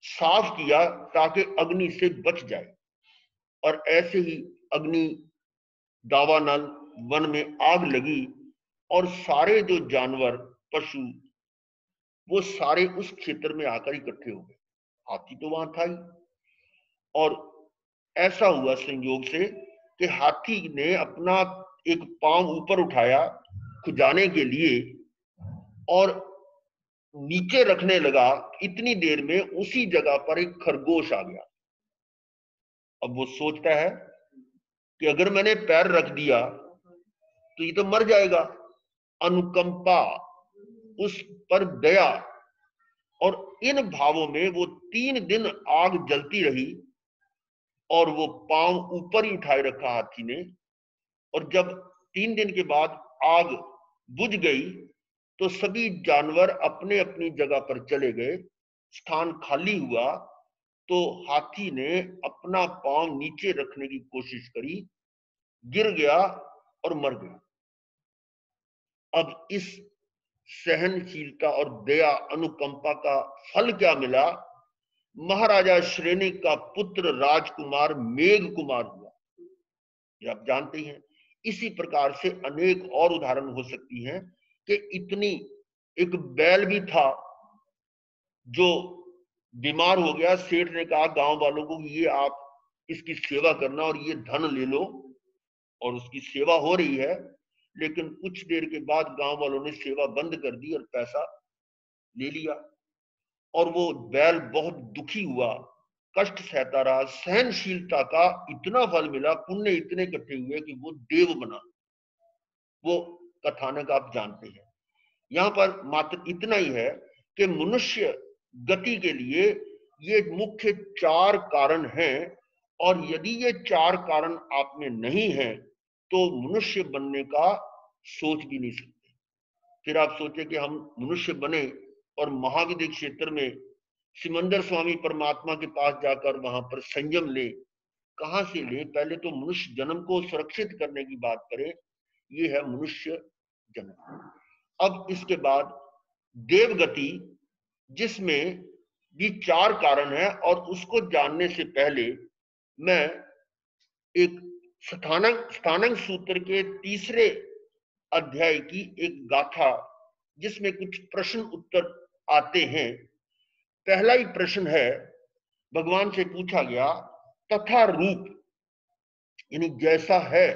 साफ किया ताकि अग्नि से बच जाए। और ऐसे ही अग्नि दावानल वन में आग लगी और सारे जो जानवर पशु वो सारे उस क्षेत्र में आकर इकट्ठे हो गए। हाथी तो वहां था ही, और ऐसा हुआ संयोग से कि हाथी ने अपना एक पांव ऊपर उठाया खुजाने के लिए और नीचे रखने लगा। इतनी देर में उसी जगह पर एक खरगोश आ गया। अब वो सोचता है कि अगर मैंने पैर रख दिया तो ये तो मर जाएगा। अनुकंपा, उस पर दया, और इन भावों में वो 3 दिन आग जलती रही और वो पांव ऊपर ही उठाए रखा हाथी ने। और जब 3 दिन के बाद आग बुझ गई तो सभी जानवर अपने अपनी जगह पर चले गए, स्थान खाली हुआ। तो हाथी ने अपना पांव नीचे रखने की कोशिश करी, गिर गया और मर गया। अब इस सहनशीलता और दया अनुकंपा का फल क्या मिला? महाराजा श्रेणिक का पुत्र राजकुमार मेघ कुमार हुआ। ये आप जानते हैं। इसी प्रकार से अनेक और उदाहरण हो सकती हैं कि इतनी, एक बैल भी था जो बीमार हो गया। सेठ ने कहा गांव वालों को ये आप इसकी सेवा करना और ये धन ले लो, और उसकी सेवा हो रही है। लेकिन कुछ देर के बाद गांव वालों ने सेवा बंद कर दी और पैसा ले लिया, और वो बैल बहुत दुखी हुआ, कष्ट सहता रहा। सहनशीलता का इतना फल मिला, पुण्य इतने इकट्ठे हुए कि वो देव बना। वो कथानक आप जानते हैं। यहां पर मात्र इतना ही है कि मनुष्य गति के लिए ये मुख्य 4 कारण हैं, और यदि ये 4 कारण आप में नहीं है तो मनुष्य बनने का सोच भी नहीं सकते। फिर आप सोचे कि हम मनुष्य बने और महाविद्य क्षेत्र में सिमंदर स्वामी परमात्मा के पास जाकर वहां पर संयम ले। कहां से ले? पहले तो मनुष्य जन्म को सुरक्षित करने की बात करें, ये है मनुष्य जन्म। अब इसके बाद देवगति, जिसमें भी 4 कारण है, और उसको जानने से पहले मैं एक स्थानक सूत्र के 3रे अध्याय की एक गाथा, जिसमें कुछ प्रश्न उत्तर आते हैं। पहला ही प्रश्न है, भगवान से पूछा गया, तथा रूप यानी जैसा है,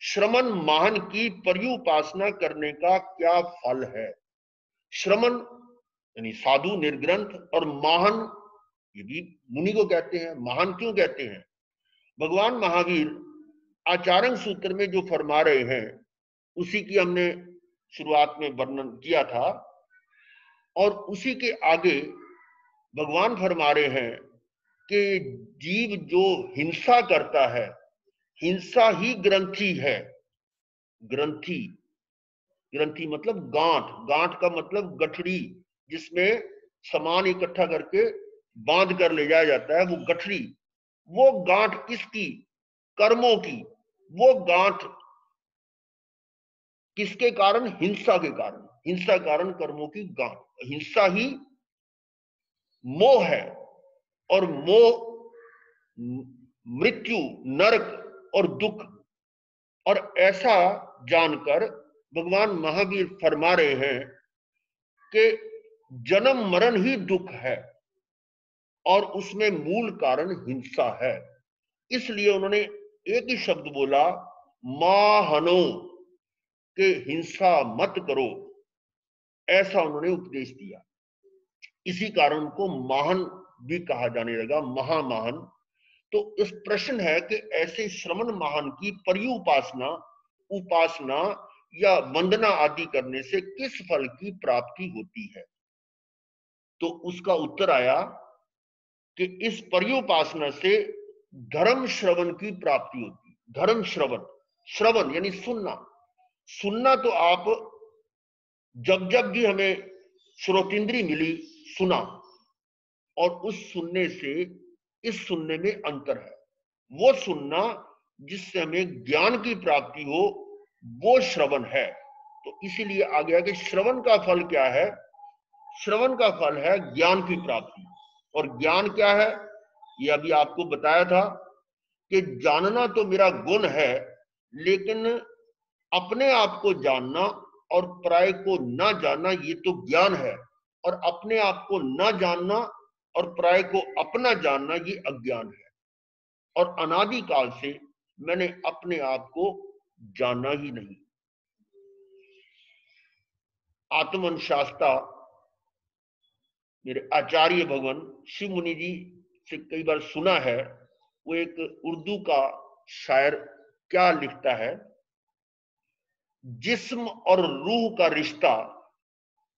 श्रमण महान की पर्युपासना करने का क्या फल है? श्रमण यानी साधु निर्ग्रंथ, और महान ये भी मुनि को कहते हैं। महान क्यों कहते हैं? भगवान महावीर आचार्य सूत्र में जो फरमा रहे हैं उसी की हमने शुरुआत में वर्णन किया था, और उसी के आगे भगवान फरमा रहे हैं कि जीव जो हिंसा करता है, हिंसा ही ग्रंथि है। ग्रंथि, ग्रंथि मतलब गांठ, गांठ का मतलब गठड़ी, जिसमें सामान इकट्ठा करके बांध कर ले जाया जाता है, वो गठड़ी। वो गांठ किसकी? कर्मों की। वो गांठ किसके कारण? हिंसा के कारण। हिंसा कारण कर्मों की गांठ। हिंसा ही मोह है, और मोह मृत्यु, नरक और दुख। और ऐसा जानकर भगवान महावीर फरमा रहे हैं कि जन्म मरण ही दुख है, और उसमें मूल कारण हिंसा है। इसलिए उन्होंने एक ही शब्द बोला, माहनो, के हिंसा मत करो, ऐसा उन्होंने उपदेश दिया। इसी कारण को महान भी कहा जाने लगा, महामहान। तो इस प्रश्न है कि ऐसे श्रमण महान की पर्युपासना, उपासना या वंदना आदि करने से किस फल की प्राप्ति होती है? तो उसका उत्तर आया कि इस पर्युपासना से धर्म श्रवण की प्राप्ति होती। धर्म श्रवण, श्रवण यानी सुनना। सुनना तो आप जब जब भी हमें श्रोतेंद्री मिली, सुना, और उस सुनने से इस सुनने में अंतर है। वो सुनना जिससे हमें ज्ञान की प्राप्ति हो, वो श्रवण है। तो इसीलिए आ गया कि श्रवण का फल क्या है? श्रवण का फल है ज्ञान की प्राप्ति। और ज्ञान क्या है? ये अभी आपको बताया था कि जानना तो मेरा गुण है, लेकिन अपने आप को जानना और पराये को ना जानना ये तो ज्ञान है, और अपने आप को ना जानना और पराये को अपना जानना ये अज्ञान है। और अनादि काल से मैंने अपने आप को जाना ही नहीं। आत्मन शास्त्रा मेरे आचार्य भगवान शिव मुनि जी से कई बार सुना है, वो एक उर्दू का शायर क्या लिखता है, जिस्म और रूह का रिश्ता,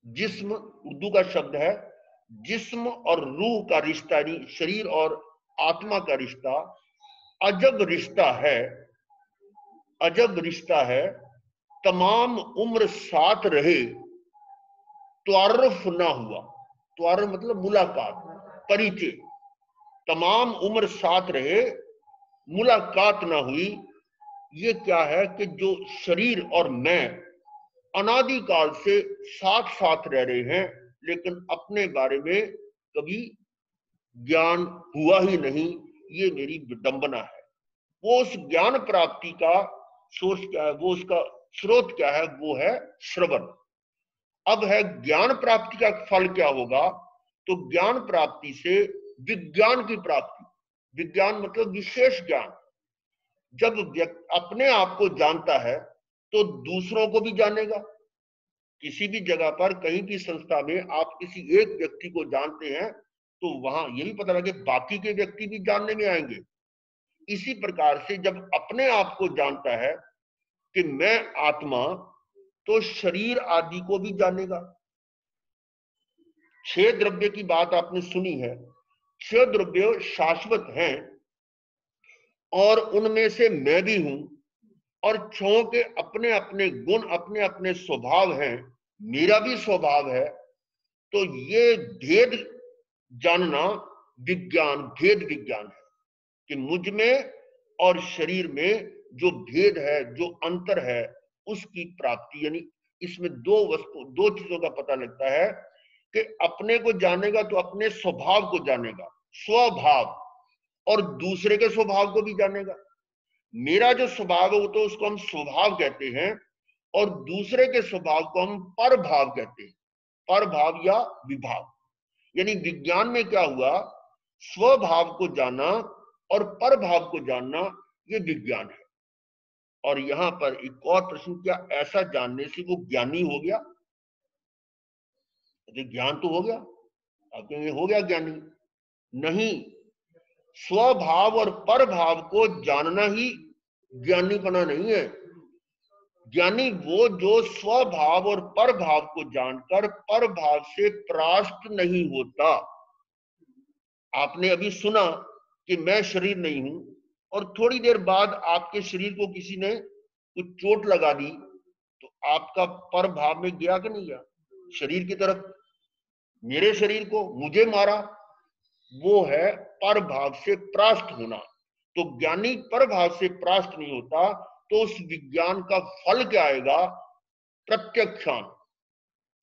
जिस्म उर्दू का शब्द है, जिस्म और रूह का रिश्ता यानी शरीर और आत्मा का रिश्ता अजब रिश्ता है, अजब रिश्ता है। तमाम उम्र साथ रहे त्वारुफ ना हुआ, त्वारुफ मतलब मुलाकात, परिचय। तमाम उम्र साथ रहे मुलाकात ना हुई। ये क्या है कि जो शरीर और मैं अनादि काल से साथ साथ रह रहे हैं, लेकिन अपने बारे में कभी ज्ञान हुआ ही नहीं। ये मेरी विडंबना है। वो उस ज्ञान प्राप्ति का सोर्स क्या है, वो उसका स्रोत क्या है? वो है श्रवण। अब है ज्ञान प्राप्ति का फल क्या होगा? तो ज्ञान प्राप्ति से विज्ञान की प्राप्ति। विज्ञान मतलब विशेष ज्ञान। जब व्यक्ति अपने आप को जानता है तो दूसरों को भी जानेगा। किसी भी जगह पर, कहीं भी संस्था में आप किसी एक व्यक्ति को जानते हैं तो वहां यही पता लगे बाकी के व्यक्ति भी जानने में आएंगे। इसी प्रकार से जब अपने आप को जानता है कि मैं आत्मा, तो शरीर आदि को भी जानेगा। 6 द्रव्य की बात आपने सुनी है। 6 द्रव्य शाश्वत हैं और उनमें से मैं भी हूं, और 6 के अपने अपने गुण, अपने अपने स्वभाव हैं, मेरा भी स्वभाव है। तो ये भेद जानना विज्ञान, भेद विज्ञान है कि मुझ में और शरीर में जो भेद है, जो अंतर है, उसकी प्राप्ति। यानी इसमें दो चीजों का पता लगता है कि अपने को जानेगा तो अपने स्वभाव को जानेगा, स्वभाव, और दूसरे के स्वभाव को भी जानेगा। मेरा जो स्वभाव है वो तो उसको हम स्वभाव कहते हैं, और दूसरे के स्वभाव को हम परभाव कहते हैं, परभाव या विभाव। यानी विज्ञान में क्या हुआ? स्वभाव को जाना और परभाव को जानना, ये विज्ञान है। और यहां पर एक और प्रश्न, क्या ऐसा जानने से वो ज्ञानी हो गया? ज्ञान तो हो गया, आप कहेंगे हो गया ज्ञानी। नहीं, स्वभाव और परभाव को जानना ही ज्ञानीपना नहीं है। ज्ञानी वो जो स्वभाव और परभाव को जानकर परभाव से परास्त नहीं होता। आपने अभी सुना कि मैं शरीर नहीं हूं, और थोड़ी देर बाद आपके शरीर को किसी ने कुछ चोट लगा दी, तो आपका परभाव में गया कि नहीं गया? शरीर की तरफ, मेरे शरीर को मुझे मारा, वो है परभाव से परास्त होना। तो ज्ञानी परभाव से परास्त नहीं होता, तो उस विज्ञान का फल क्या आएगा? प्रत्यक्षान।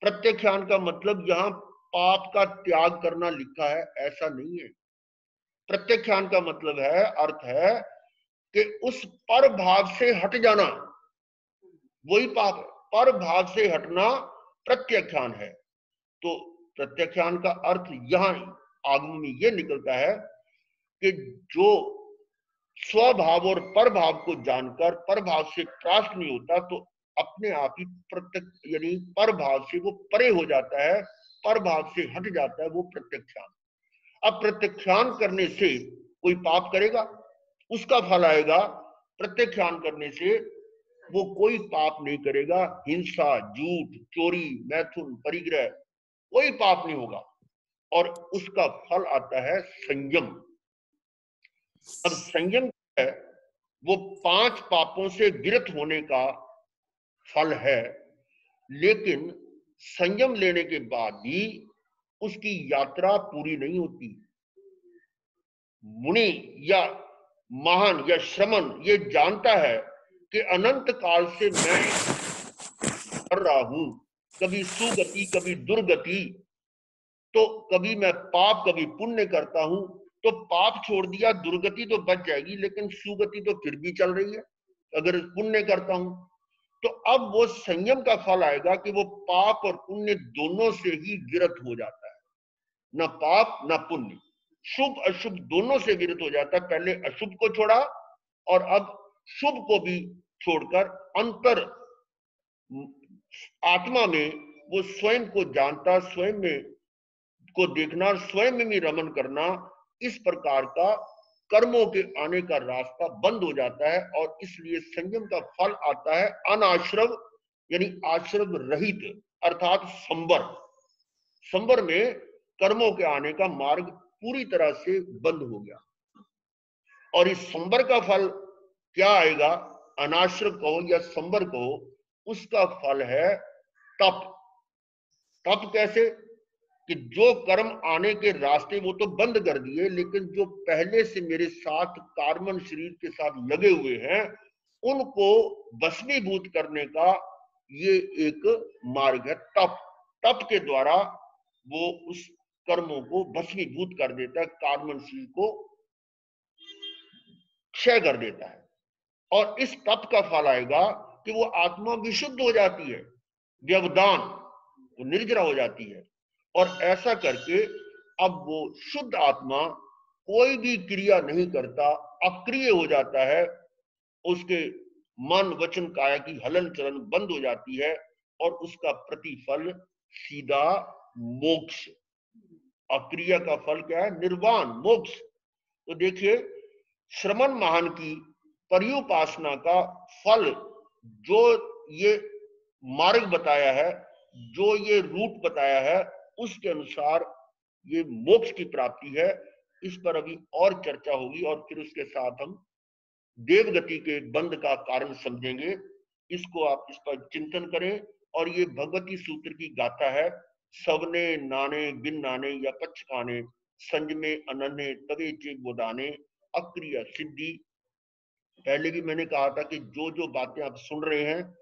प्रत्यक्षान का मतलब यहां पाप का त्याग करना लिखा है, ऐसा नहीं है। प्रत्यक्षान का मतलब है, अर्थ है कि उस परभाव से हट जाना, वही पाप है। परभाव से हटना प्रत्यक्षान है। तो प्रत्यक्षान का अर्थ यहां आगम में यह निकलता है कि जो स्वभाव और परभाव को जानकर परभाव से परास्त नहीं होता, तो अपने आप ही प्रत्यक्ष यानी परभाव से वो परे हो जाता है, परभाव से हट जाता है, वो प्रत्यक्षान। अब प्रत्यक्षान करने से कोई पाप करेगा, उसका फल आएगा। प्रत्यक्षान करने से वो कोई पाप नहीं करेगा। हिंसा, झूठ, चोरी, मैथुन, परिग्रह, कोई पाप नहीं होगा, और उसका फल आता है संयम। अब संयम है वो 5 पापों से विरत होने का फल है, लेकिन संयम लेने के बाद भी उसकी यात्रा पूरी नहीं होती। मुनि या महान या श्रमण ये जानता है कि अनंत काल से मैं कर रहा हूं, कभी सुगति कभी दुर्गति, तो कभी मैं पाप कभी पुण्य करता हूं, तो पाप छोड़ दिया, दुर्गति तो बच जाएगी, लेकिन सुगति तो फिर भी चल रही है अगर पुण्य करता हूं। तो अब वो संयम का फल आएगा कि वो पाप और पुण्य दोनों से ही विरत हो जाता है, न पाप न पुण्य, शुभ अशुभ दोनों से विरत हो जाता है। पहले अशुभ को छोड़ा और अब शुभ को भी छोड़कर अंतर आत्मा में वो स्वयं को जानता, स्वयं में को देखना, स्वयं में भी रमन करना, इस प्रकार का कर्मों के आने का रास्ता बंद हो जाता है। और इसलिए संयम का फल आता है अनाश्रव, यानी आश्रव रहित, अर्थात संवर। संवर में कर्मों के आने का मार्ग पूरी तरह से बंद हो गया। और इस संवर का फल क्या आएगा, अनाश्रव कहो या संवर कहो, उसका फल है तप। तप कैसे कि जो कर्म आने के रास्ते वो तो बंद कर दिए, लेकिन जो पहले से मेरे साथ कार्बन शरीर के साथ लगे हुए हैं उनको भस्मीभूत करने का ये एक मार्ग है तप। तप के द्वारा वो उस कर्मों को भस्मीभूत कर देता है, कार्बन शरीर को क्षय कर देता है। और इस तप का फल आएगा कि वो आत्मा विशुद्ध हो जाती है, व्यवधान, वो निर्जरा हो जाती है। और ऐसा करके अब वो शुद्ध आत्मा कोई भी क्रिया नहीं करता, अक्रिय हो जाता है, उसके मन वचन काया की हलन चलन बंद हो जाती है और उसका प्रतिफल सीधा मोक्ष। अक्रिया का फल क्या है, निर्वाण, मोक्ष। तो देखिए श्रमण महान की पर्युपासना का फल, जो ये मार्ग बताया है, जो ये रूट बताया है, उसके अनुसार ये मोक्ष की प्राप्ति है। इस पर अभी और चर्चा होगी और फिर उसके साथ हम देवगति के बंध का कारण समझेंगे। इसको आप इस पर चिंतन करें। और ये भगवती सूत्र की गाथा है, सबने नाने बिन नाने या पच्छ खाने, संजमे अनन्य तवे चे गोदाने, अक्रिय सिद्धि। पहले भी मैंने कहा था कि जो जो बातें आप सुन रहे हैं,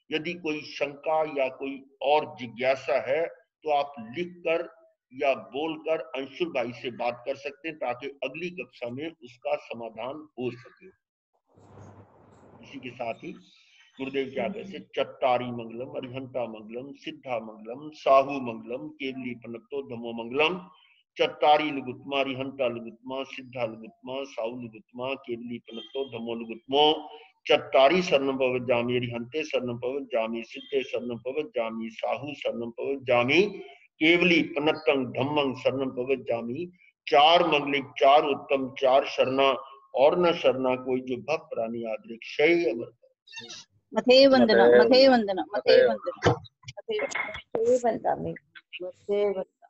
यदि कोई शंका या कोई और जिज्ञासा है तो आप लिखकर या बोलकर अंशुल भाई से बात कर सकते हैं, ताकि अगली कक्षा में उसका समाधान हो सके। इसी के साथ ही गुरुदेव क्या कहते हैं, चत्तारी मंगलम, अरिहंता मंगलम, सिद्धा मंगलम, साहू मंगलम, केवली पनत्तो धमो मंगलम, चत्तारी लुगुत्मा, अरिहंता लुगुत्मा, सिद्धा लुगुत्मा, साहू लुगुत्मा, केवली पनत्तो धमो लुगुत्मो, चत्तारी शरणं पवज्जामि, अरिहंते शरणं पवज्जामि, सिद्धे शरणं पवज्जामि, साहू शरणं पवज्जामि, केवली पनत्तं धम्मं शरणं पवज्जामि। चार मंगलिक, चार उत्तम, चार शरणा, और न शरणा कोई जो भक्त प्राणी आदरिक शय अमर। मथे वंदना, मथे वंदना, मथे वंदना, मथे वंदना, मथे वंदना।